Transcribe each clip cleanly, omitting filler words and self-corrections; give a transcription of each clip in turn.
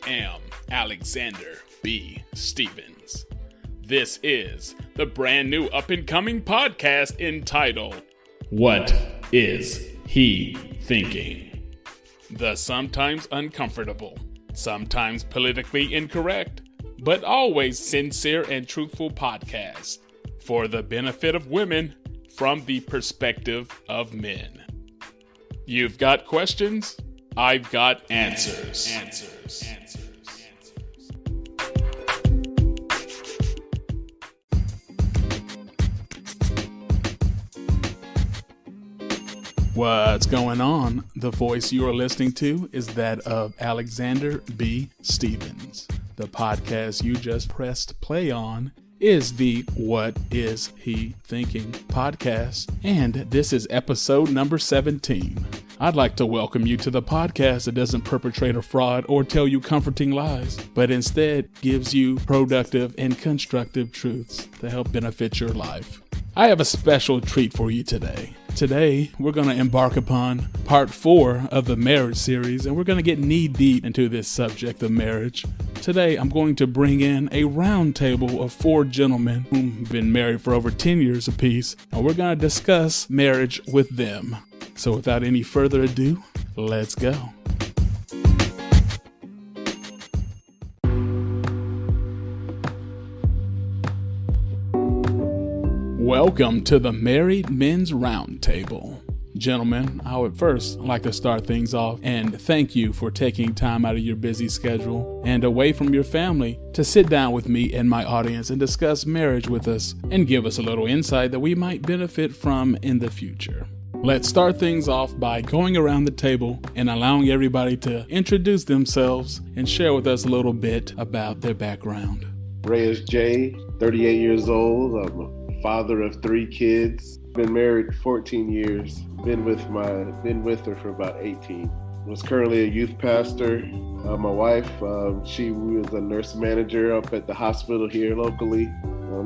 am Alexander B. Stevens. This is the brand new up-and-coming podcast entitled, What Is He Thinking? The sometimes uncomfortable, sometimes politically incorrect, but always sincere and truthful podcast for the benefit of women from the perspective of men. You've got questions? I've got answers. What's going on? The voice you are listening to is that of Alexander B. Stevens. The podcast you just pressed play on is the What Is He Thinking podcast, and this is episode number 17. I'd like to welcome you to the podcast that doesn't perpetrate a fraud or tell you comforting lies, but instead gives you productive and constructive truths to help benefit your life. I have a special treat for you today. Today, we're going to embark upon part 4 of the marriage series, and we're going to get knee-deep into this subject of marriage. Today, I'm going to bring in a roundtable of 4 gentlemen who've been married for over 10 years apiece, and we're going to discuss marriage with them. So without any further ado, let's go. Welcome to the Married Men's Roundtable. Gentlemen, I would first like to start things off and thank you for taking time out of your busy schedule and away from your family to sit down with me and my audience and discuss marriage with us and give us a little insight that we might benefit from in the future. Let's start things off by going around the table and allowing everybody to introduce themselves and share with us a little bit about their background. Reyes J, 38 years old. I'm a father of 3 kids. Been married 14 years. Been with her for about 18. Was currently a youth pastor. My wife, she was a nurse manager up at the hospital here locally.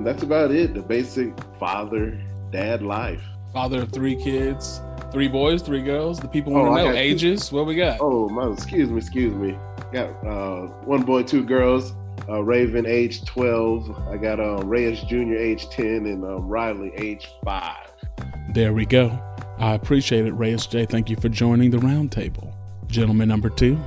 That's about it. The basic dad life. Father of 3 kids, 3 boys, 3 girls. The people want to know ages. What we got? Excuse me. Got 1 boy, 2 girls. Raven, age 12. I got Reyes Jr., age 10, and Riley, age 5. There we go. I appreciate it, Reyes J. Thank you for joining the roundtable. Gentleman number 2,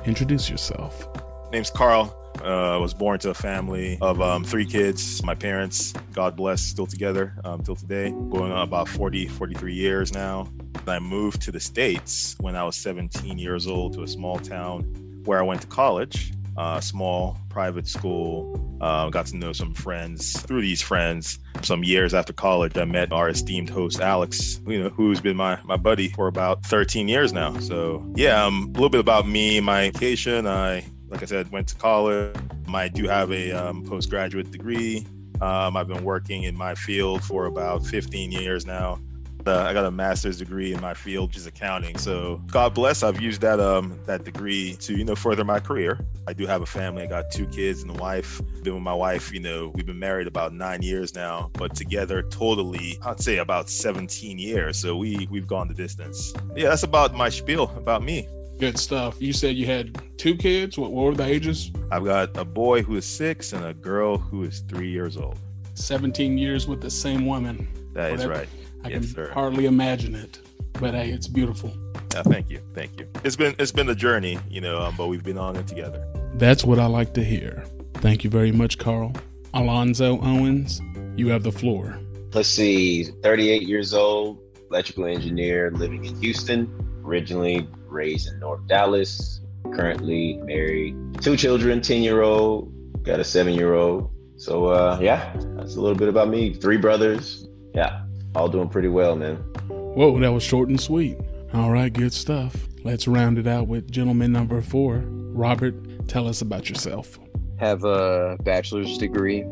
introduce yourself. Name's Carl. Was born to a family of 3 kids. My parents, God bless, still together till today. Going on about 43 years now. I moved to the States when I was 17 years old to a small town where I went to college. Small private school. Got to know some friends. Through these friends, some years after college, I met our esteemed host, Alex, who's been my buddy for about 13 years now. So yeah, a little bit about me, my education. Like I said, went to college. I do have a postgraduate degree. I've been working in my field for about 15 years now. I got a master's degree in my field, which is accounting. So God bless, I've used that degree to, further my career. I do have a family. I got 2 kids and a wife. Been with my wife, we've been married about 9 years now, but together totally, I'd say about 17 years. So we've gone the distance. Yeah, that's about my spiel, about me. Good stuff. You said you had 2 kids. What were the ages? I've got a boy who is 6 and a girl who is 3 years old. 17 years with the same woman. That is right. I can hardly imagine it, but hey, it's beautiful. Thank you. It's been a journey, but we've been on it together. That's what I like to hear. Thank you very much, Carl. Alonzo Owens, you have the floor. Let's see, 38 years old, electrical engineer, living in Houston, originally raised in North Dallas, currently married, 2 children, 10-year-old, got a 7-year-old. So yeah, that's a little bit about me. 3 brothers, yeah. All doing pretty well, man. Whoa, that was short and sweet. All right, good stuff. Let's round it out with gentleman number 4. Robert, tell us about yourself. Have a bachelor's degree.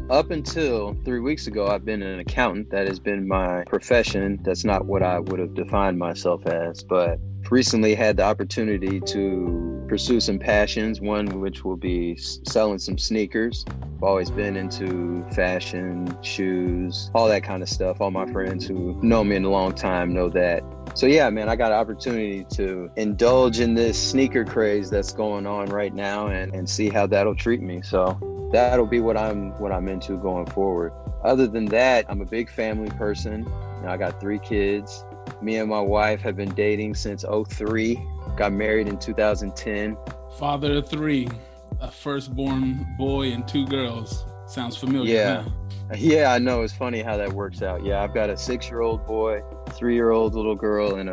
Up until 3 weeks ago, I've been an accountant. That has been my profession. That's not what I would have defined myself as, but recently had the opportunity to pursue some passions, one which will be selling some sneakers. I've always been into fashion, shoes, all that kind of stuff. All my friends who know me in a long time know that So yeah, man, I got an opportunity to indulge in this sneaker craze that's going on right now and see how that'll treat me. So that'll be what I'm into going forward. Other than that, I'm a big family person. You know, I got 3 kids. Me and my wife have been dating since 2003. Got married in 2010. Father of 3, a firstborn boy and 2 girls. Sounds familiar. Yeah. Huh? Yeah, I know. It's funny how that works out. Yeah, I've got a 6-year-old boy, 3-year-old little girl, and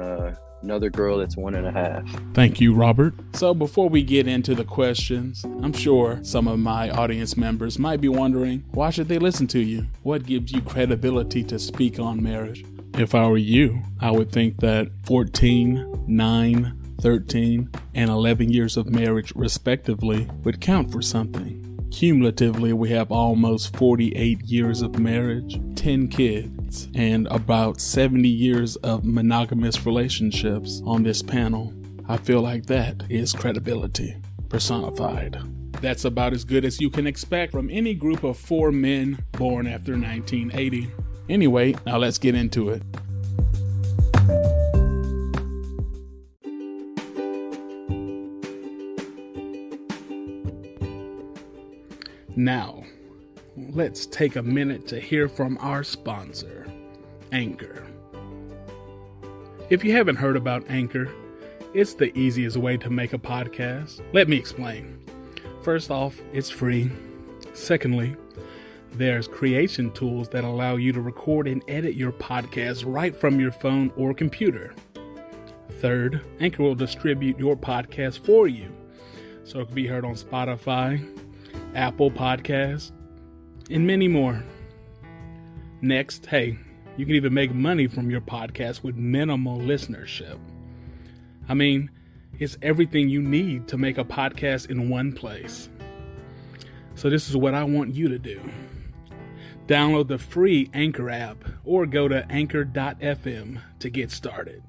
another girl that's 1.5. Thank you, Robert. So before we get into the questions, I'm sure some of my audience members might be wondering, why should they listen to you? What gives you credibility to speak on marriage? If I were you, I would think that 14, 9, 13, and 11 years of marriage respectively would count for something. Cumulatively, we have almost 48 years of marriage, 10 kids, and about 70 years of monogamous relationships on this panel. I feel like that is credibility personified. That's about as good as you can expect from any group of 4 men born after 1980. Anyway, now let's get into it. Now, let's take a minute to hear from our sponsor, Anchor. If you haven't heard about Anchor, it's the easiest way to make a podcast. Let me explain. First off, it's free. Secondly, there's creation tools that allow you to record and edit your podcast right from your phone or computer. Third, Anchor will distribute your podcast for you, so it can be heard on Spotify, Apple Podcasts, and many more. Next, hey, you can even make money from your podcast with minimal listenership. I mean, it's everything you need to make a podcast in one place. So this is what I want you to do. Download the free Anchor app or go to anchor.fm to get started.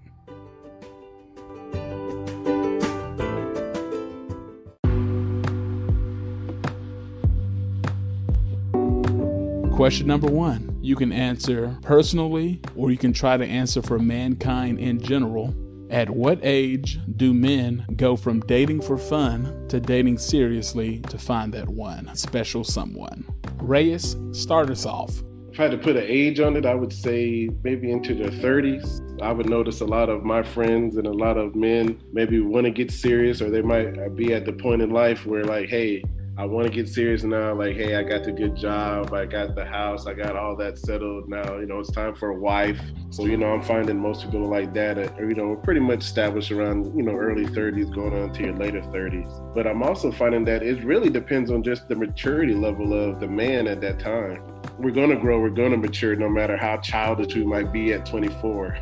Question number 1. You can answer personally, or you can try to answer for mankind in general. At what age do men go from dating for fun to dating seriously to find that one special someone? Reyes, start us off. If I had to put an age on it, I would say maybe into their 30s. I would notice a lot of my friends and a lot of men maybe want to get serious, or they might be at the point in life where like, hey, I want to get serious now. Like, hey, I got the good job. I got the house. I got all that settled now. You know, it's time for a wife. So, you know, I'm finding most people like that, you know, pretty much established around, you know, early 30s going on to your later 30s. But I'm also finding that it really depends on just the maturity level of the man at that time. We're going to grow. We're going to mature no matter how childish we might be at 24.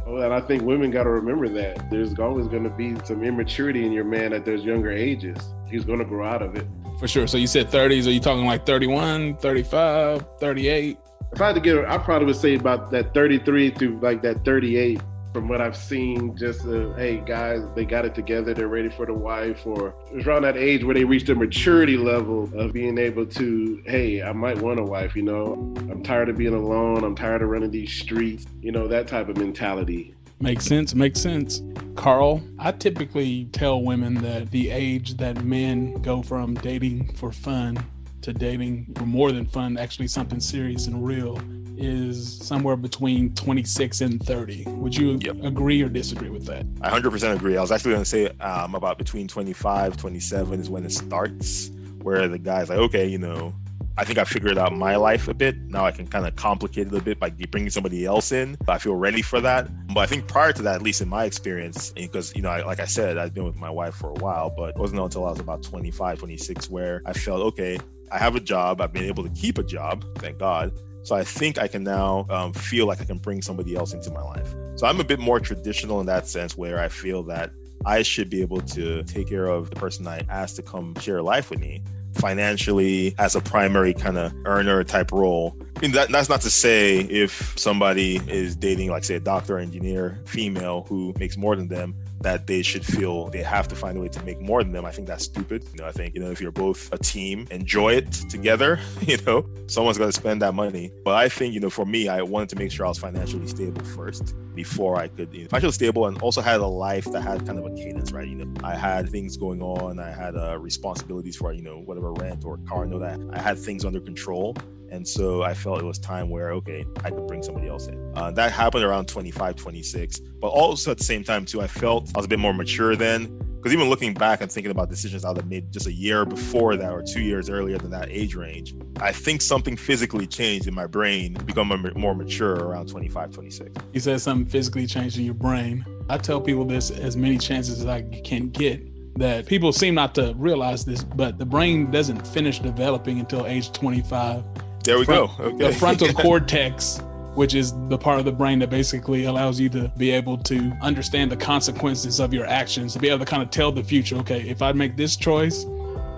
And I think women got to remember that there's always going to be some immaturity in your man at those younger ages. He's going to grow out of it. For sure. So you said 30s. Are you talking like 31, 35, 38? If I had to get, I probably would say about that 33 through like that 38. From what I've seen, just hey guys, they got it together, they're ready for the wife, or it's around that age where they reach the maturity level of being able to, hey, I might want a wife, you know, I'm tired of being alone, I'm tired of running these streets, you know, that type of mentality. Makes sense. Carl, I typically tell women that the age that men go from dating for fun to dating for more than fun, actually something serious and real, is somewhere between 26 and 30. Would you agree or disagree with that? I 100% agree. I was actually going to say about between 25, 27 is when it starts, where the guy's like, okay, you know, I think I figured out my life a bit. Now I can kind of complicate it a bit by bringing somebody else in. I feel ready for that. But I think prior to that, at least in my experience, because, you know, like I said, I've been with my wife for a while, but it wasn't until I was about 25, 26 where I felt, okay, I have a job. I've been able to keep a job, thank God. So I think I can now feel like I can bring somebody else into my life. So I'm a bit more traditional in that sense, where I feel that I should be able to take care of the person I asked to come share life with me financially as a primary kind of earner type role. I mean, that's not to say if somebody is dating, like, say, a doctor or engineer female who makes more than them, that they should feel they have to find a way to make more than them. I think that's stupid. I think, if you're both a team, enjoy it together, someone's going to spend that money. But I think, for me, I wanted to make sure I was financially stable first before I could, financially stable, and also had a life that had kind of a cadence, right? I had things going on. I had responsibilities for, whatever rent or car, that I had things under control. And so I felt it was time where, okay, I could bring somebody else in. That happened around 25, 26. But also at the same time, too, I felt I was a bit more mature then. Because even looking back and thinking about decisions I would have made just a year before that or 2 years earlier than that age range, I think something physically changed in my brain, become more mature around 25, 26. You said something physically changed in your brain. I tell people this as many chances as I can get, that people seem not to realize this, but the brain doesn't finish developing until age 25. There we go. Okay. The frontal cortex, which is the part of the brain that basically allows you to be able to understand the consequences of your actions, to be able to kind of tell the future. Okay, if I make this choice,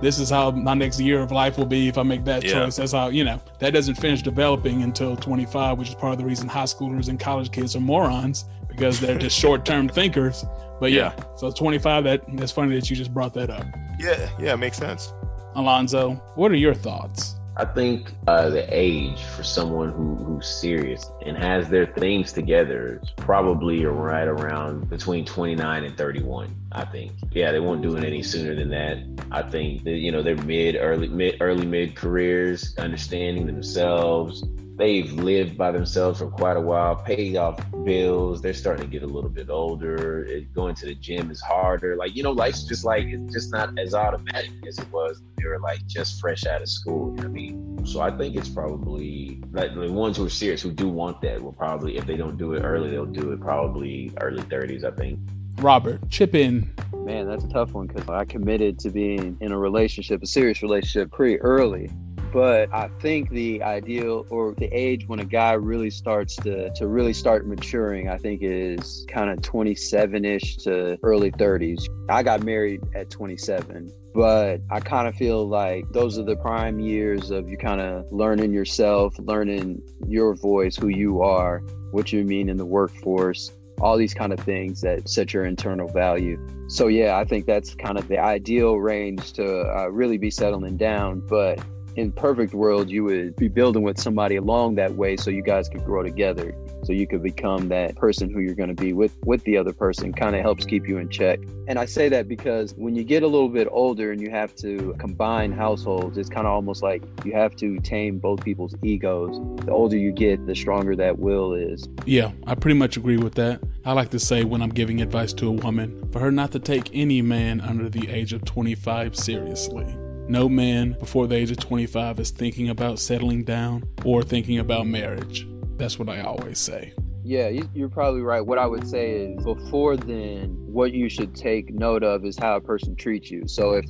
this is how my next year of life will be. If I make that choice, that's how, that doesn't finish developing until 25, which is part of the reason high schoolers and college kids are morons, because they're just short-term thinkers. But so 25, that's funny that you just brought that up. Yeah, makes sense. Alonzo, what are your thoughts? I think the age for someone who's serious and has their things together is probably right around between 29 and 31. I think, they won't do it any sooner than that. I think that, they're mid careers, understanding themselves. They've lived by themselves for quite a while, paid off bills. They're starting to get a little bit older. Going to the gym is harder. Life's just it's just not as automatic as it was when they were just fresh out of school. You know what I mean? So I think it's probably the ones who are serious, who do want that, will probably, if they don't do it early, they'll do it probably early 30s, I think. Robert, chip in. Man, that's a tough one, because I committed to being in a serious relationship pretty early. But I think the ideal, or the age when a guy really starts to really start maturing, I think is kind of 27-ish to early 30s. I got married at 27, but I kind of feel like those are the prime years of you kind of learning yourself, learning your voice, who you are, what you mean in the workforce, all these kind of things that set your internal value. So I think that's kind of the ideal range to really be settling down. But in perfect world, you would be building with somebody along that way so you guys could grow together, so you could become that person who you're going to be with the other person. Kind of helps keep you in check. And I say that because when you get a little bit older and you have to combine households, it's kind of almost like you have to tame both people's egos. The older you get, the stronger that will is. Yeah, I pretty much agree with that. I like to say, when I'm giving advice to a woman, for her not to take any man under the age of 25 seriously. No man before the age of 25 is thinking about settling down or thinking about marriage. That's what I always say. Yeah, you're probably right. What I would say is, before then, what you should take note of is how a person treats you. So if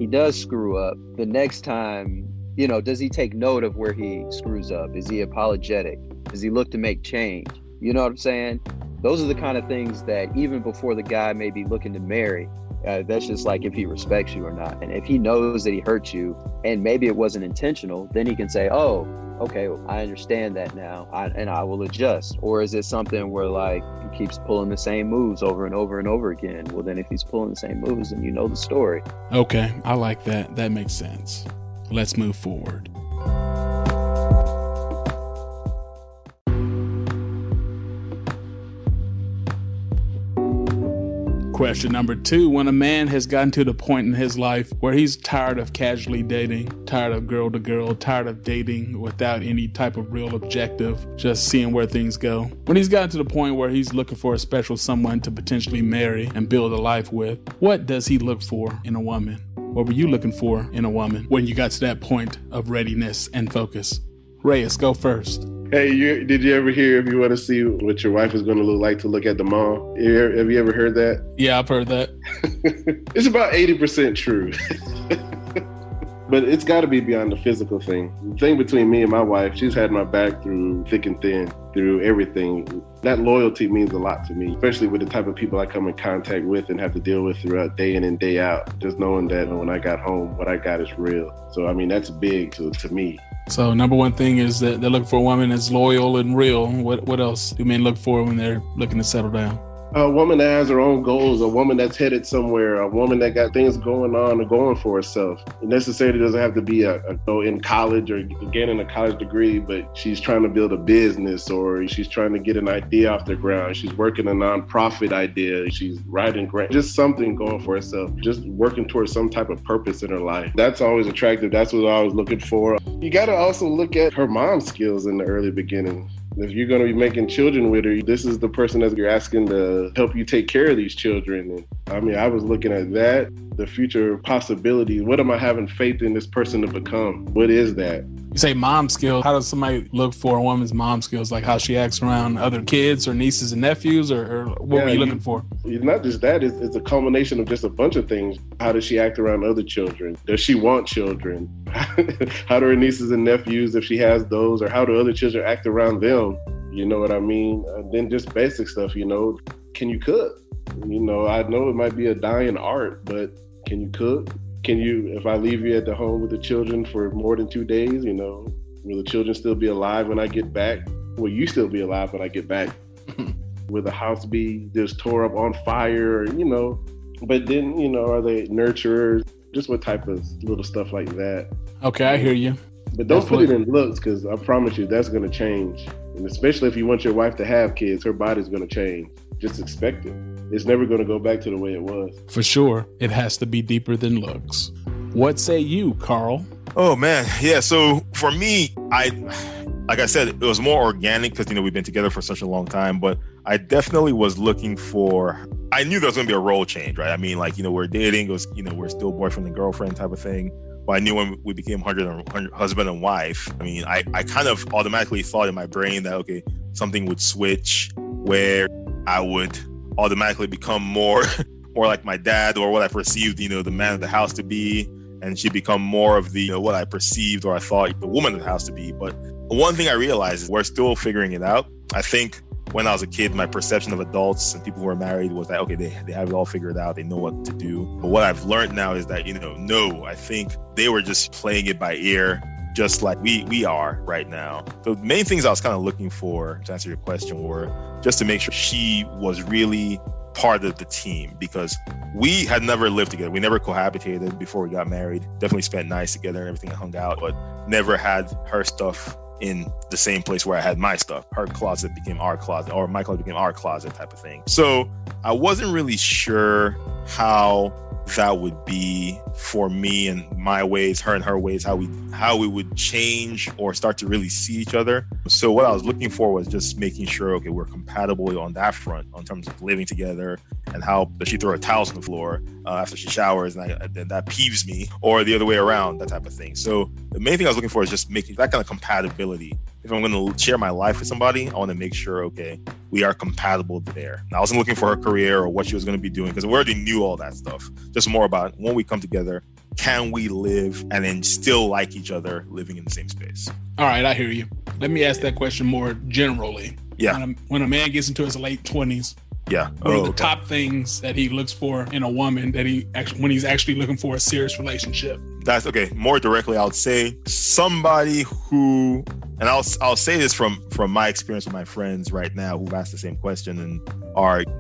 he does screw up, the next time, does he take note of where he screws up? Is he apologetic? Does he look to make change? You know what I'm saying? Those are the kind of things that even before the guy may be looking to marry, that's just if he respects you or not. And if he knows that he hurt you and maybe it wasn't intentional, then he can say, oh, okay, well, I understand that now, and I will adjust. Or is it something where he keeps pulling the same moves over and over and over again? Well, then if he's pulling the same moves, then you know the story. Okay, I like that. That makes sense. Let's move forward. Question number 2, when a man has gotten to the point in his life where he's tired of casually dating, tired of girl to girl, tired of dating without any type of real objective, just seeing where things go. When he's gotten to the point where he's looking for a special someone to potentially marry and build a life with, what does he look for in a woman? What were you looking for in a woman when you got to that point of readiness and focus? Reyes, go first. Hey, did you ever hear, if you want to see what your wife is going to look like, to look at the mom? Have you ever heard that? Yeah, I've heard that. It's about 80% true. But it's got to be beyond the physical thing. The thing between me and my wife, she's had my back through thick and thin, through everything. That loyalty means a lot to me, especially with the type of people I come in contact with and have to deal with throughout day in and day out. Just knowing that when I got home, what I got is real. So, that's big to me. So number one thing is that they're looking for a woman that's loyal and real. What else do men look for when they're looking to settle down? A woman that has her own goals, a woman that's headed somewhere, a woman that got things going on and going for herself. It necessarily doesn't have to be go in college or getting a college degree, but she's trying to build a business, or she's trying to get an idea off the ground. She's working a nonprofit idea. She's writing grants, just something going for herself, just working towards some type of purpose in her life. That's always attractive. That's what I was looking for. You got to also look at her mom skills in the early beginning. If you're going to be making children with her, this is the person that you're asking to help you take care of these children. And I mean, I was looking at that, the future possibilities. What am I having faith in this person to become? What is that? You say mom skills. How does somebody look for a woman's mom skills? Like how she acts around other kids or nieces and nephews, or what were you looking for? Not just that, it's a culmination of just a bunch of things. How does she act around other children? Does she want children? How do her nieces and nephews, if she has those, or how do other children act around them? You know what I mean? Then just basic stuff, can you cook? I know it might be a dying art, but can you cook? Can you, if I leave you at the home with the children for more than 2 days, will the children still be alive when I get back? Will you still be alive when I get back? Will the house be just tore up on fire, but then, are they nurturers? Just what type of little stuff like that. Okay, I hear you. But don't put it in looks, because I promise you that's going to change. And especially if you want your wife to have kids, her body's going to change. Just expect it. It's never going to go back to the way it was. For sure. It has to be deeper than looks. What say you, Carl? Oh, man. Yeah. So for me, like I said, it was more organic because, we've been together for such a long time. But I definitely was looking for, I knew there was going to be a role change, right? I mean, we're dating, it was, we're still boyfriend and girlfriend type of thing. But I knew when we became husband and wife, I mean, I kind of automatically thought in my brain that, okay, something would switch where I would automatically become more like my dad, or what I perceived, the man of the house to be. And she'd become more of the, what I perceived or I thought the woman of the house to be. But one thing I realized is we're still figuring it out. I think when I was a kid, my perception of adults and people who are married was that, okay, they have it all figured out. They know what to do. But what I've learned now is that, no, I think they were just playing it by ear, just like we are right now. So the main things I was kind of looking for, to answer your question, were just to make sure she was really part of the team, because we had never lived together. We never cohabitated before we got married. Definitely spent nights together and everything, and hung out, but never had her stuff in the same place where I had my stuff. Her closet became our closet, or my closet became our closet type of thing. So I wasn't really sure how that would be for me and my ways, her and her ways, how we would change or start to really see each other. So what I was looking for was just making sure, okay, we're compatible on that front, in terms of living together, and how does she throw her towels on the floor after she showers, and that peeves me, or the other way around, that type of thing. So the main thing I was looking for is just making that kind of compatibility. If I'm going to share my life with somebody, I want to make sure, okay, we are compatible there. And I wasn't looking for her career or what she was going to be doing, because we already knew all that stuff. Just more about when we come together, can we live and then still like each other living in the same space? All right, I hear you. Let me ask that question more generally. Yeah. When a man gets into his late 20s, yeah, what are the top things that he looks for in a woman that when he's actually looking for a serious relationship? That's okay. More directly, I would say somebody who, and I'll say this from my experience with my friends right now who've asked the same question, and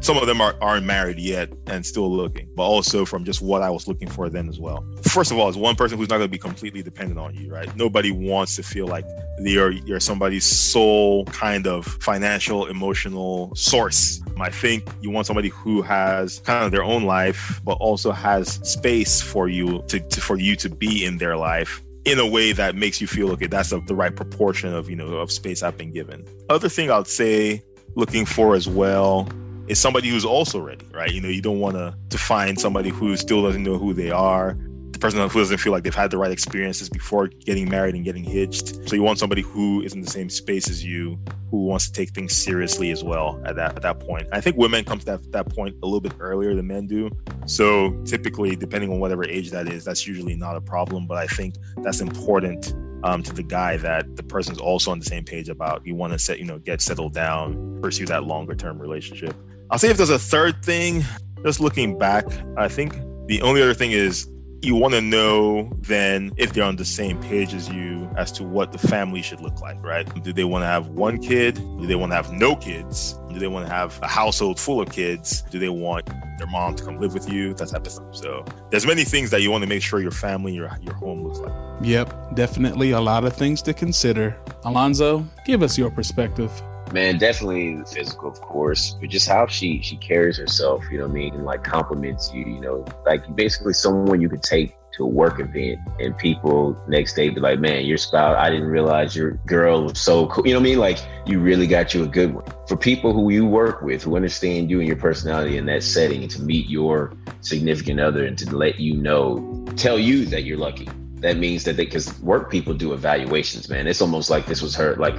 some of them aren't married yet and still looking, but also from just what I was looking for then as well. First of all, is one person who's not going to be completely dependent on you, right? Nobody wants to feel like you're somebody's sole kind of financial, emotional source. I think you want somebody who has kind of their own life, but also has space for you to be in their life in a way that makes you feel, okay, that's the right proportion of space I've been given. Other thing I'd say looking for as well is somebody who's also ready, right? You don't want to find somebody who still doesn't know who they are, the person who doesn't feel like they've had the right experiences before getting married and getting hitched. So you want somebody who is in the same space as you, who wants to take things seriously as well at that point. I think women come to that point a little bit earlier than men do. So typically, depending on whatever age that is, that's usually not a problem. But I think that's important to the guy, that the person's also on the same page about you want to get settled down, pursue that longer term relationship. I'll say if there's a third thing, just looking back, I think the only other thing is you want to know then if they're on the same page as you as to what the family should look like, right? Do they want to have one kid? Do they want to have no kids? Do they want to have a household full of kids? Do they want their mom to come live with you? That type of stuff. So there's many things that you want to make sure your family, your home looks like. Yep, definitely a lot of things to consider. Alonzo, give us your perspective. Man, definitely the physical, of course, but just how she carries herself, you know what I mean? And like compliments you, you know, like basically someone you could take to a work event and people next day be like, man, your spouse, I didn't realize your girl was so cool. You know what I mean? Like you really got you a good one. For people who you work with, who understand you and your personality in that setting, and to meet your significant other and to let you know, tell you that you're lucky. That means that because work people do evaluations, man. It's almost like this was her, like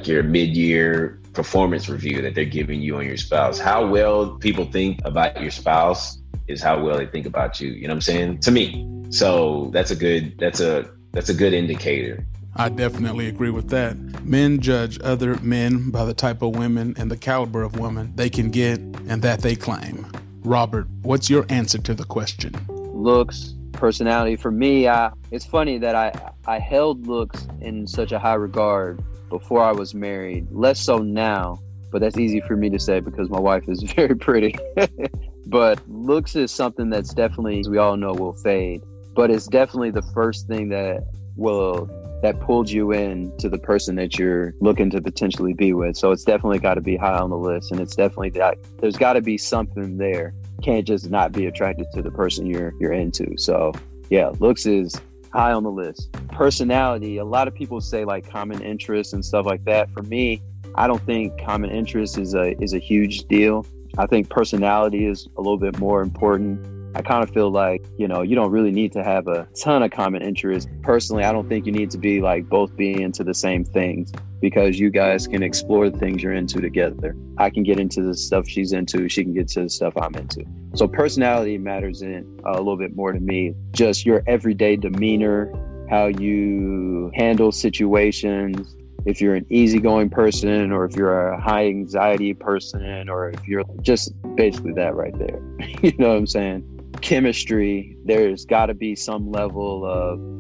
your mid-year performance review that they're giving you on your spouse. How well people think about your spouse is how well they think about you. You know what I'm saying? To me. So that's a good indicator. I definitely agree with that. Men judge other men by the type of women and the caliber of women they can get and that they claim. Robert, what's your answer to the question? Looks, personality. For me, it's funny that I held looks in such a high regard before I was married, less so now, but that's easy for me to say because my wife is very pretty. But looks is something that's definitely, as we all know, will fade, but it's definitely the first thing that pulled you in to the person that you're looking to potentially be with. So it's definitely got to be high on the list, and it's definitely that there's got to be something there. Can't just not be attracted to the person you're into. So yeah, looks is high on the list. Personality, a lot of people say like common interests and stuff like that. For me, I don't think common interest is a huge deal. I think personality is a little bit more important. I kind of feel like, you know, you don't really need to have a ton of common interests. Personally, I don't think you need to be like both being into the same things, because you guys can explore the things you're into together. I can get into the stuff she's into. She can get to the stuff I'm into. So personality matters in a little bit more to me. Just your everyday demeanor, how you handle situations, if you're an easygoing person or if you're a high anxiety person or if you're just basically that right there. You know what I'm saying? Chemistry, there's got to be some level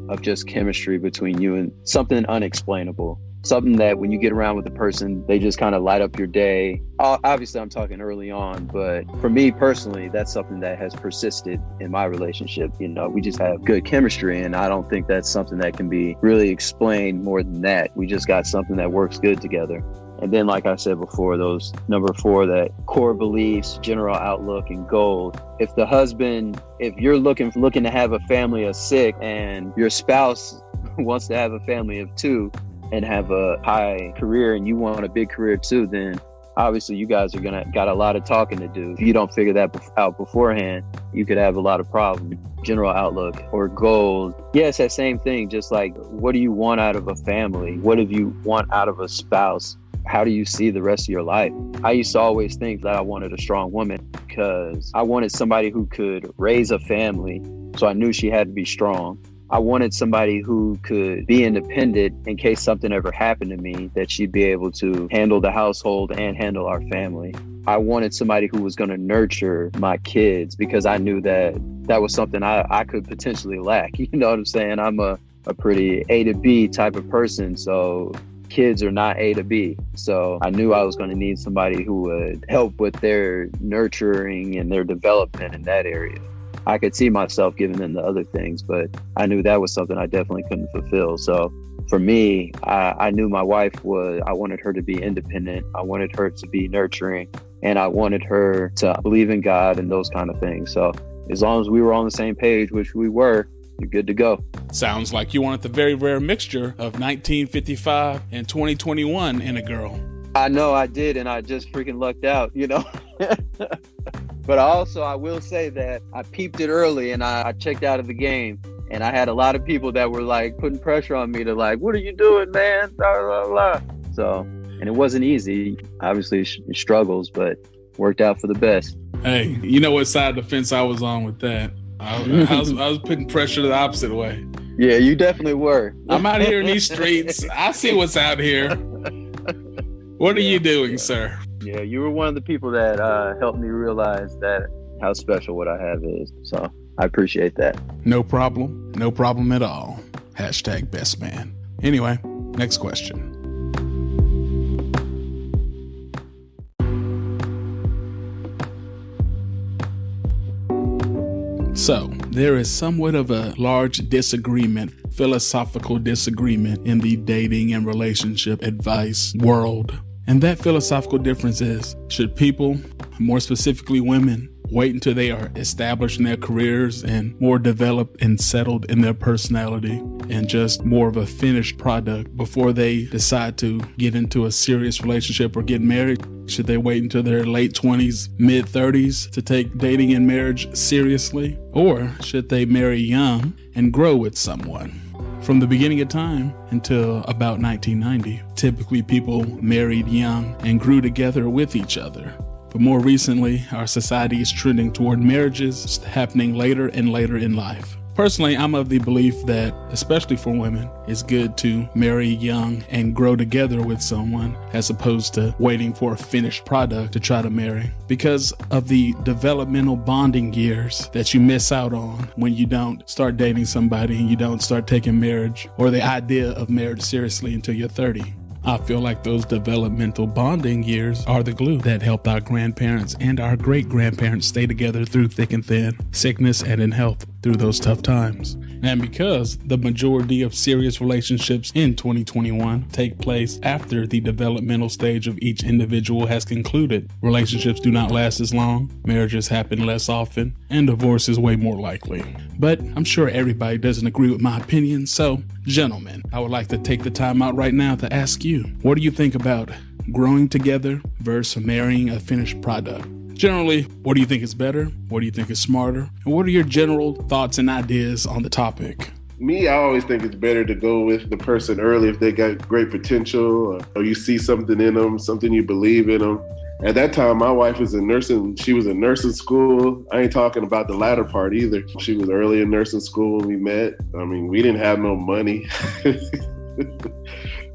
of just chemistry between you and something unexplainable. Something that when you get around with the person, they just kind of light up your day. Obviously, I'm talking early on, but for me personally, that's something that has persisted in my relationship. You know, we just have good chemistry, and I don't think that's something that can be really explained more than that. We just got something that works good together. And then, like I said before, those number 4, that core beliefs, general outlook, and goals. If the husband, if you're looking to have a family of 6 and your spouse wants to have a family of 2, and have a high career and you want a big career too, then obviously you guys are got a lot of talking to do. If you don't figure that out beforehand, you could have a lot of problems. General outlook or goals. Yeah, it's that same thing. Just like, what do you want out of a family? What do you want out of a spouse? How do you see the rest of your life? I used to always think that I wanted a strong woman because I wanted somebody who could raise a family. So I knew she had to be strong. I wanted somebody who could be independent in case something ever happened to me, that she'd be able to handle the household and handle our family. I wanted somebody who was going to nurture my kids because I knew that was something I could potentially lack. You know what I'm saying? I'm a pretty A to B type of person. So kids are not A to B. So I knew I was going to need somebody who would help with their nurturing and their development in that area. I could see myself giving them the other things, but I knew that was something I definitely couldn't fulfill. So for me, I knew my wife I wanted her to be independent. I wanted her to be nurturing, and I wanted her to believe in God and those kind of things. So as long as we were on the same page, which we were, you're good to go. Sounds like you wanted the very rare mixture of 1955 and 2021 in a girl. I know I did, and I just freaking lucked out, you know. But I will say that I peeped it early and I checked out of the game, and I had a lot of people that were like putting pressure on me to like, what are you doing, man? Blah, blah, blah. So, and it wasn't easy. Obviously it struggles, but worked out for the best. Hey, you know what side of the fence I was on with that? I was putting pressure the opposite way. Yeah, you definitely were. I'm out here in these streets. I see what's out here. What are you doing, sir? Yeah, you were one of the people that helped me realize that how special what I have is. So I appreciate that. No problem. No problem at all. Hashtag best man. Anyway, next question. So, there is somewhat of a large disagreement, philosophical disagreement in the dating and relationship advice world. And that philosophical difference is, should people, more specifically women, wait until they are established in their careers and more developed and settled in their personality and just more of a finished product before they decide to get into a serious relationship or get married? Should they wait until their late 20s, mid 30s to take dating and marriage seriously? Or should they marry young and grow with someone? From the beginning of time until about 1990, typically people married young and grew together with each other. But more recently, our society is trending toward marriages happening later and later in life. Personally, I'm of the belief that, especially for women, it's good to marry young and grow together with someone as opposed to waiting for a finished product to try to marry, because of the developmental bonding years that you miss out on when you don't start dating somebody and you don't start taking marriage or the idea of marriage seriously until you're 30. I feel like those developmental bonding years are the glue that helped our grandparents and our great-grandparents stay together through thick and thin, sickness and in health through those tough times. And because the majority of serious relationships in 2021 take place after the developmental stage of each individual has concluded, relationships do not last as long, marriages happen less often, and divorce is way more likely. But I'm sure everybody doesn't agree with my opinion, so gentlemen, I would like to take the time out right now to ask you, what do you think about growing together versus marrying a finished product? Generally, what do you think is better? What do you think is smarter? And what are your general thoughts and ideas on the topic? Me, I always think it's better to go with the person early if they got great potential or you see something in them, something you believe in them. At that time, my wife was in nursing. She was in nursing school. I ain't talking about the latter part either. She was early in nursing school when we met. I mean, we didn't have no money.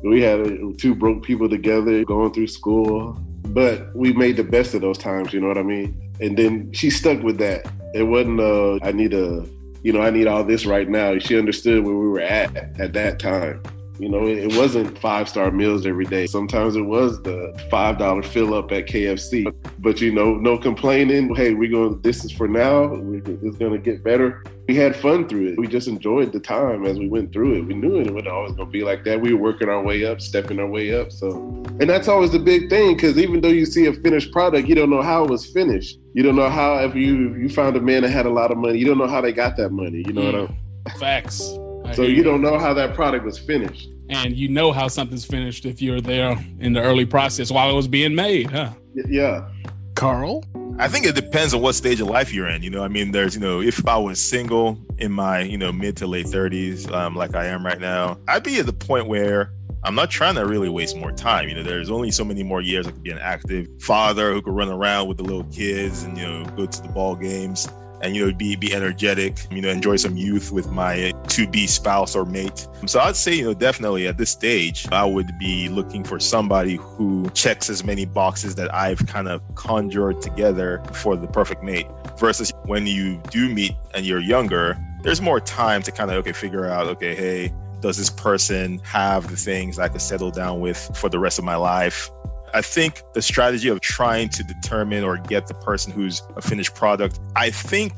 We had two broke people together going through school. But we made the best of those times, you know what I mean? And then she stuck with that. It wasn't, I need all this right now. She understood where we were at that time. You know, it wasn't 5-star meals every day. Sometimes it was the $5 fill up at KFC. But, you know, no complaining. Hey, this is for now. It's going to get better. We had fun through it. We just enjoyed the time as we went through it. We knew it wasn't always going to be like that. We were working our way up, stepping our way up. And that's always the big thing, because even though you see a finished product, you don't know how it was finished. You don't know how, if you found a man that had a lot of money, you don't know how they got that money. You know what I mean? Facts. So you don't know how that product was finished. And you know how something's finished if you're there in the early process while it was being made, huh? Yeah. Carl? I think it depends on what stage of life you're in. You know, I mean, there's, if I was single in my, mid to late 30s, like I am right now, I'd be at the point where I'm not trying to really waste more time. There's only so many more years I could be an active father who could run around with the little kids and, go to the ball games and, be energetic, enjoy some youth with my to-be spouse or mate. So I'd say, definitely at this stage, I would be looking for somebody who checks as many boxes that I've kind of conjured together for the perfect mate. Versus when you do meet and you're younger, there's more time to kind of, figure out, hey, does this person have the things I could settle down with for the rest of my life? I think the strategy of trying to determine or get the person who's a finished product, I think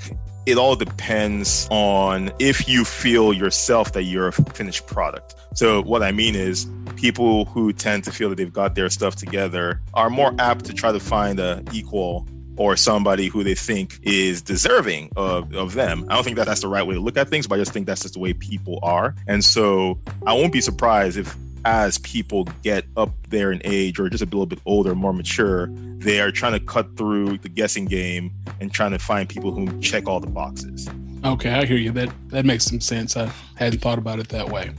it all depends on if you feel yourself that you're a finished product. So what I mean is people who tend to feel that they've got their stuff together are more apt to try to find an equal or somebody who they think is deserving of them. I don't think that that's the right way to look at things, but I just think that's just the way people are. And so I won't be surprised if as people get up there in age or just a little bit older, more mature, they are trying to cut through the guessing game and trying to find people who check all the boxes. Okay, I hear you. That makes some sense. I hadn't thought about it that way.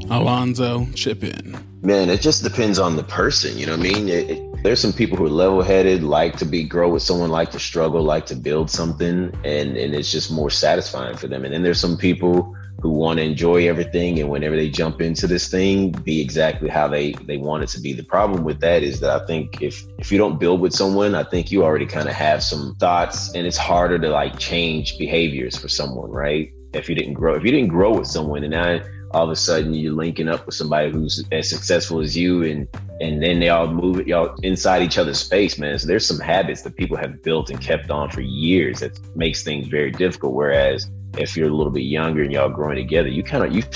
Alonzo, chip in. Man, it just depends on the person. You know what I mean? There's some people who are level-headed, like to grow with someone, like to struggle, like to build something, and it's just more satisfying for them. And then there's some people who want to enjoy everything, and whenever they jump into this thing, be exactly how they want it to be. The problem with that is that I think if you don't build with someone, I think you already kind of have some thoughts, and it's harder to like change behaviors for someone, right? If you didn't grow with someone, and now all of a sudden you're linking up with somebody who's as successful as you, and then they all move y'all inside each other's space, man. So there's some habits that people have built and kept on for years that makes things very difficult. Whereas if you're a little bit younger and y'all growing together, you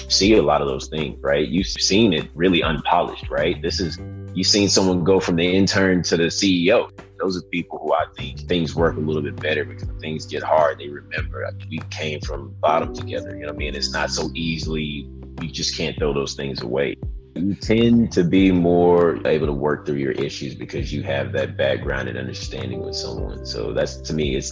see a lot of those things, right? You've seen it really unpolished, right? You've seen someone go from the intern to the CEO. Those are people who I think things work a little bit better, because when things get hard, they remember we came from bottom together. You know what I mean? It's not so easily, you just can't throw those things away. You tend to be more able to work through your issues because you have that background and understanding with someone. So that's, to me, it's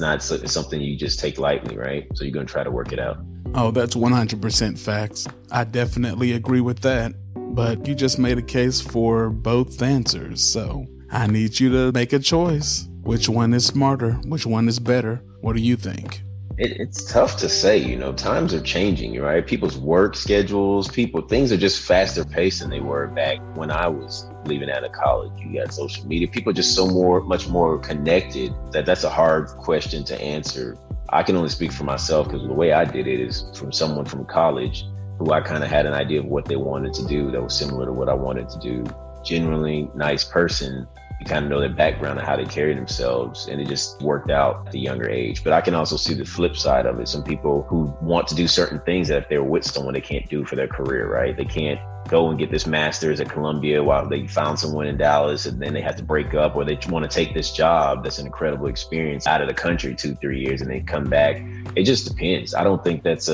something you just take lightly, right? So you're going to try to work it out. Oh, that's 100% facts. I definitely agree with that. But you just made a case for both answers. So I need you to make a choice. Which one is smarter? Which one is better? What do you think? It's tough to say, times are changing, right? People's work schedules, things are just faster paced than they were back when I was leaving out of college. You got social media, people are just much more connected that's a hard question to answer. I can only speak for myself, because the way I did it is from someone from college who I kind of had an idea of what they wanted to do that was similar to what I wanted to do. Genuinely nice person. You kind of know their background and how they carry themselves, and it just worked out at a younger age. But I can also see the flip side of it. Some people who want to do certain things that if they're with someone, they can't do for their career, right? They can't go and get this master's at Columbia while they found someone in Dallas, and then they have to break up, or they want to take this job that's an incredible experience out of the country 2-3 years and they come back. It just depends. I don't think that's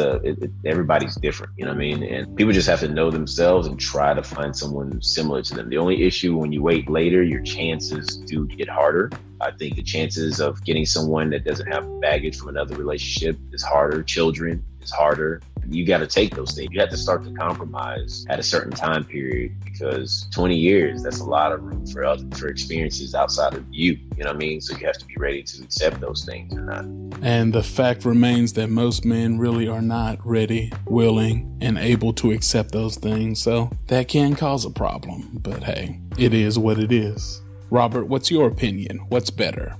everybody's different, you know what I mean? And people just have to know themselves and try to find someone similar to them. The only issue when you wait later, your chances do get harder. I think the chances of getting someone that doesn't have baggage from another relationship is harder. Children is harder. You got to take those things. You have to start to compromise at a certain time period, because 20 years, that's a lot of room for experiences outside of you. You know what I mean? So you have to be ready to accept those things or not. And the fact remains that most men really are not ready, willing, and able to accept those things. So that can cause a problem. But hey, it is what it is. Robert, what's your opinion? What's better?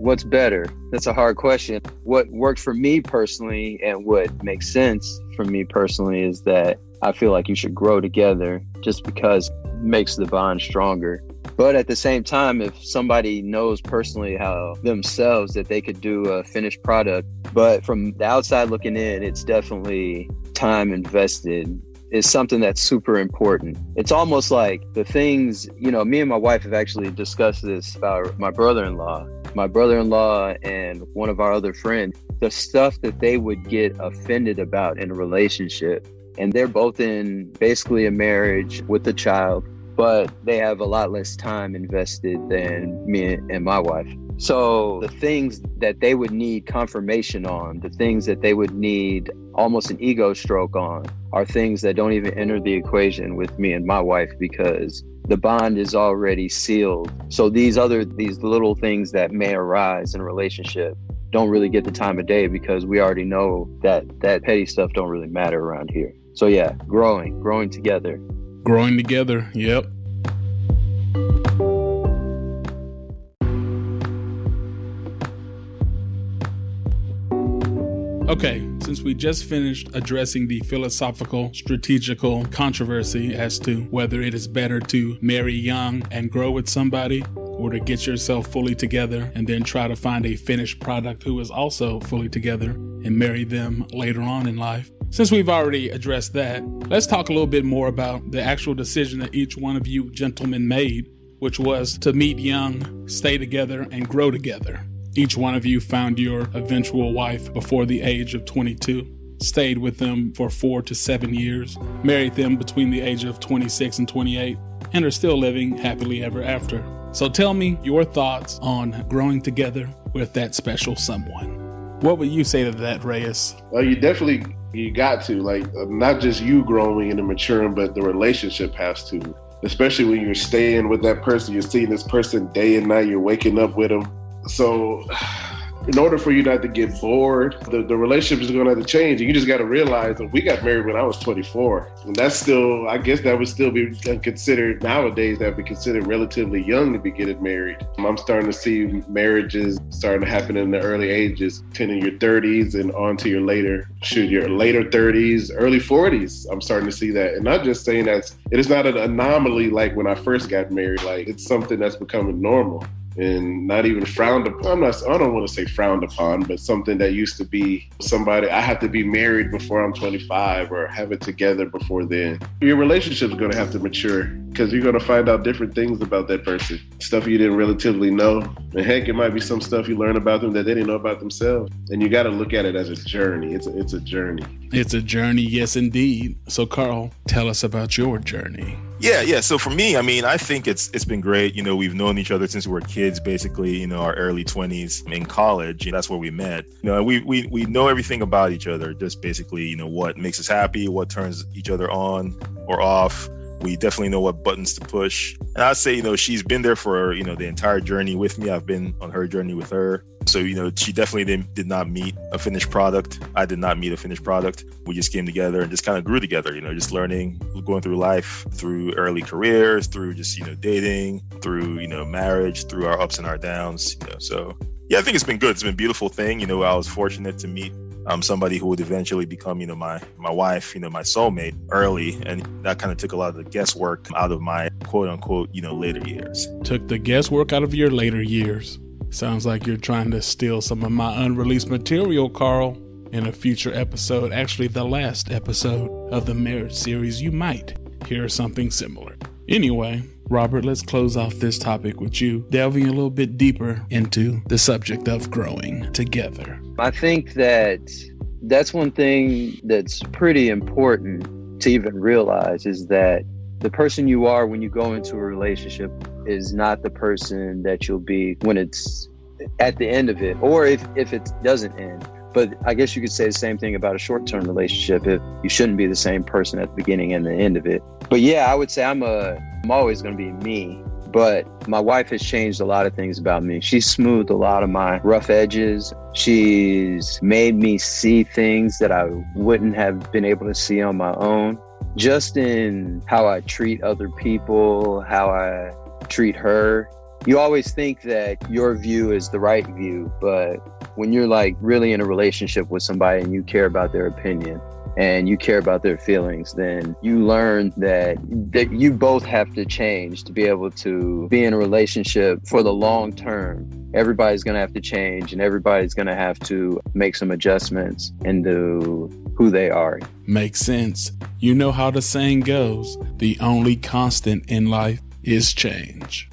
What's better? That's a hard question. What worked for me personally and what makes sense for me personally is that I feel like you should grow together, just because it makes the bond stronger. But at the same time, if somebody knows personally how themselves that they could do a finished product, but from the outside looking in, it's definitely time invested, is something that's super important. It's almost like the things, me and my wife have actually discussed this about my brother-in-law and one of our other friends, the stuff that they would get offended about in a relationship. And they're both in basically a marriage with a child, but they have a lot less time invested than me and my wife. So the things that they would need confirmation on, the things that they would need almost an ego stroke on, are things that don't even enter the equation with me and my wife, because the bond is already sealed. So these little things that may arise in a relationship don't really get the time of day, because we already know that petty stuff don't really matter around here. So yeah, growing together. Growing together, yep. Okay, since we just finished addressing the philosophical, strategical controversy as to whether it is better to marry young and grow with somebody, or to get yourself fully together and then try to find a finished product who is also fully together and marry them later on in life. Since we've already addressed that, let's talk a little bit more about the actual decision that each one of you gentlemen made, which was to meet young, stay together, and grow together. Each one of you found your eventual wife before the age of 22, stayed with them for 4 to 7 years, married them between the age of 26 and 28, and are still living happily ever after. So tell me your thoughts on growing together with that special someone. What would you say to that, Reyes? Well, you got to, not just you growing and maturing, but the relationship has to. Especially when you're staying with that person, you're seeing this person day and night, you're waking up with them. So in order for you not to get bored, the relationship is going to have to change. And you just got to realize that we got married when I was 24. And that's still, I guess that would still be considered nowadays, that would be considered relatively young to be getting married. I'm starting to see marriages starting to happen in the early ages, 10 in your 30s and on to your later 30s, early 40s. I'm starting to see that. And not just saying that it is not an anomaly like when I first got married. Like, it's something that's becoming normal and not even frowned upon. I don't want to say frowned upon, but something that used to be somebody, I have to be married before I'm 25 or have it together before then. Your relationship is going to have to mature because you're going to find out different things about that person, stuff you didn't relatively know. And heck, it might be some stuff you learn about them that they didn't know about themselves. And you got to look at it as a journey. It's a journey. It's a journey, yes, indeed. So, Carl, tell us about your journey. Yeah. So for me, I mean, I think it's been great. You know, we've known each other since we were kids, basically, you know, our early 20s in college. That's where we met. You know, we know everything about each other, just basically, you know, what makes us happy, what turns each other on or off. We definitely know what buttons to push. And I'd say, you know, she's been there for, you know, the entire journey with me. I've been on her journey with her. So, you know, she definitely did not meet a finished product. I did not meet a finished product. We just came together and just kind of grew together, you know, just learning, going through life, through early careers, through just, you know, dating, through, you know, marriage, through our ups and our downs, you know. So, yeah, I think it's been good. It's been a beautiful thing. You know, I was fortunate to meet somebody who would eventually become, you know, my wife, you know, my soulmate early. And that kind of took a lot of the guesswork out of my quote unquote, you know, later years. Took the guesswork out of your later years. Sounds like you're trying to steal some of my unreleased material, Carl. In a future episode, actually the last episode of the marriage series, you might hear something similar. Anyway, Robert, let's close off this topic with you delving a little bit deeper into the subject of growing together. I think that's one thing that's pretty important to even realize, is that the person you are when you go into a relationship is not the person that you'll be when it's at the end of it, or if it doesn't end. But I guess you could say the same thing about a short-term relationship. If you shouldn't be the same person at the beginning and the end of it. But yeah, I would say I'm always going to be me. But my wife has changed a lot of things about me. She's smoothed a lot of my rough edges. She's made me see things that I wouldn't have been able to see on my own. Just in how I treat other people, how I treat her. You always think that your view is the right view, but when you're like really in a relationship with somebody and you care about their opinion and you care about their feelings, then you learn that you both have to change to be able to be in a relationship for the long term. Everybody's going to have to change and everybody's going to have to make some adjustments into who they are. Makes sense. You know how the saying goes, the only constant in life is change.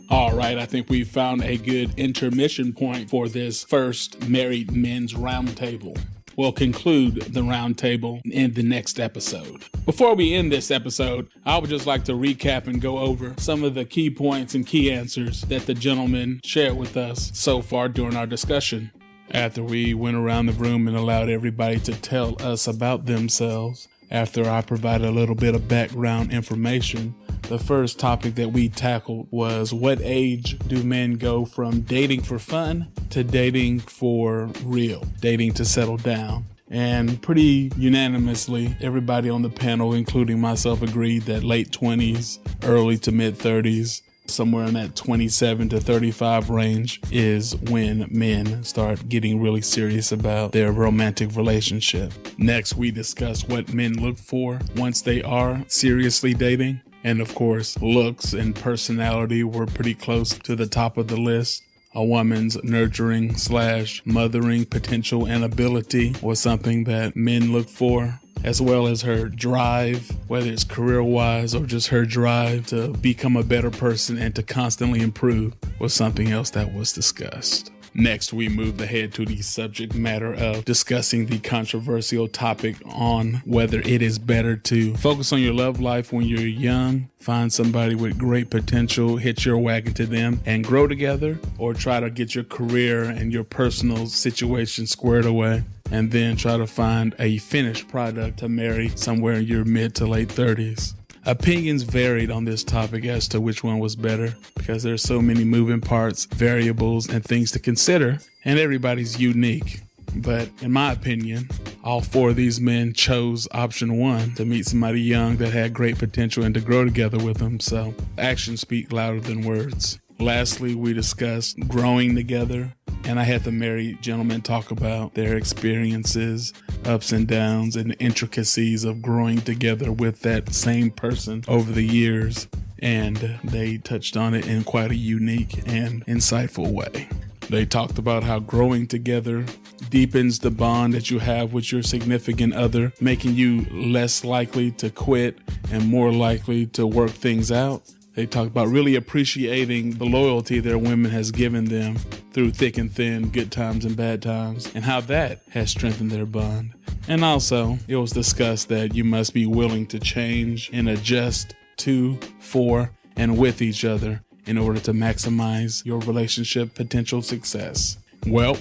All right, I think we found a good intermission point for this first Married Men's Roundtable. We'll conclude the roundtable in the next episode. Before we end this episode, I would just like to recap and go over some of the key points and key answers that the gentlemen shared with us so far during our discussion. After we went around the room and allowed everybody to tell us about themselves, after I provided a little bit of background information, the first topic that we tackled was, what age do men go from dating for fun to dating for real, dating to settle down? And pretty unanimously, everybody on the panel, including myself, agreed that late 20s, early to mid 30s, somewhere in that 27 to 35 range is when men start getting really serious about their romantic relationship. Next, we discuss what men look for once they are seriously dating. And of course, looks and personality were pretty close to the top of the list. A woman's nurturing / mothering potential and ability was something that men look for, as well as her drive, whether it's career-wise or just her drive to become a better person and to constantly improve, was something else that was discussed. Next, we moved ahead to the subject matter of discussing the controversial topic on whether it is better to focus on your love life when you're young, find somebody with great potential, hitch your wagon to them, and grow together, or try to get your career and your personal situation squared away and then try to find a finished product to marry somewhere in your mid to late 30s. Opinions varied on this topic as to which one was better because there's so many moving parts, variables, and things to consider, and everybody's unique. But in my opinion, all four of these men chose option one, to meet somebody young that had great potential and to grow together with them. So actions speak louder than words. Lastly, we discussed growing together, and I had the married gentlemen talk about their experiences, ups and downs, and the intricacies of growing together with that same person over the years. And they touched on it in quite a unique and insightful way. They talked about how growing together deepens the bond that you have with your significant other, making you less likely to quit and more likely to work things out. They talked about really appreciating the loyalty their women has given them through thick and thin, good times and bad times, and how that has strengthened their bond. And also, it was discussed that you must be willing to change and adjust to, for, and with each other in order to maximize your relationship potential success. Well,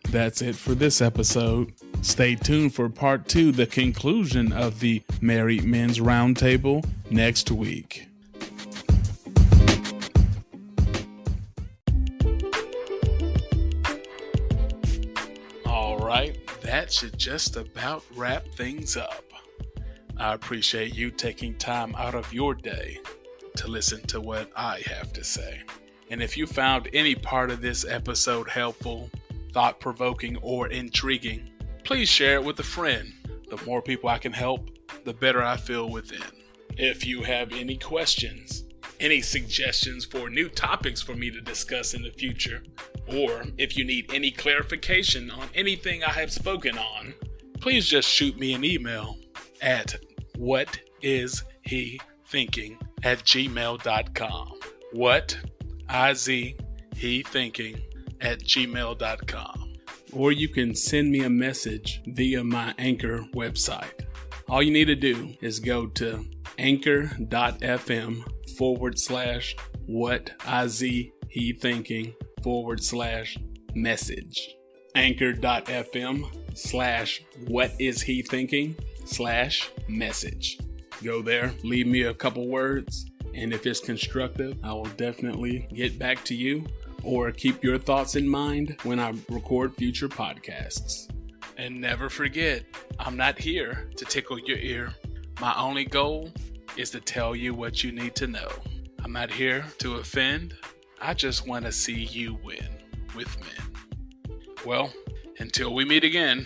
that's it for this episode. Stay tuned for part 2, the conclusion of the Married Men's Roundtable, next week. All right, that should just about wrap things up. I appreciate you taking time out of your day to listen to what I have to say. And if you found any part of this episode helpful, thought-provoking, or intriguing, please share it with a friend. The more people I can help, the better I feel within. If you have any questions, any suggestions for new topics for me to discuss in the future, or if you need any clarification on anything I have spoken on, please just shoot me an email at whatishethinking@gmail.com. whatishethinking@gmail.com. Or you can send me a message via my Anchor website. All you need to do is go to anchor.fm/whatishethinking/message. anchor.fm/whatishethinking/message. Go there, leave me a couple words, and if it's constructive, I will definitely get back to you or keep your thoughts in mind when I record future podcasts. And never forget, I'm not here to tickle your ear. My only goal is to tell you what you need to know. I'm not here to offend. I just want to see you win with men. Well, until we meet again,